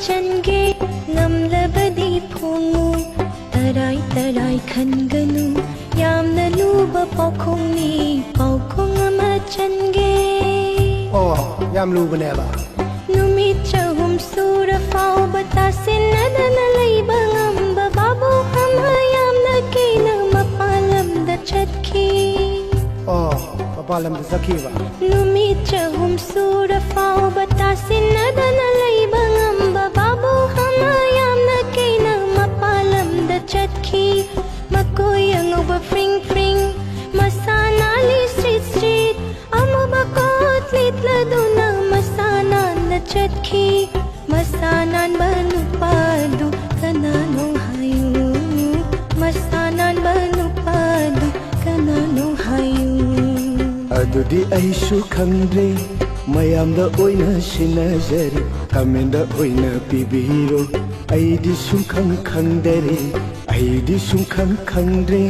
चनगे ngam phongu tarai tarai khanganu yamna luba paukhongni paukhong ama chenge yam luba ne ba numit chahum sura fau batasin nadana leiba ngamba babu hama yamna kina mapalam da chatki papalam da sakhi ba numit chahum sura fau batasin nadana leiba ngamba babu hama yamna kina mapalam da chatki makoyang over fring fring masana li street street amabakot litladuna masana na chatki masanan banu padu kananong hayu masanan banu padu kananong hayu adudi aishu khangre mayamda oina sinajari kamenda oina pibiro aidi sumkhang khangdare aidi sumkhang khangre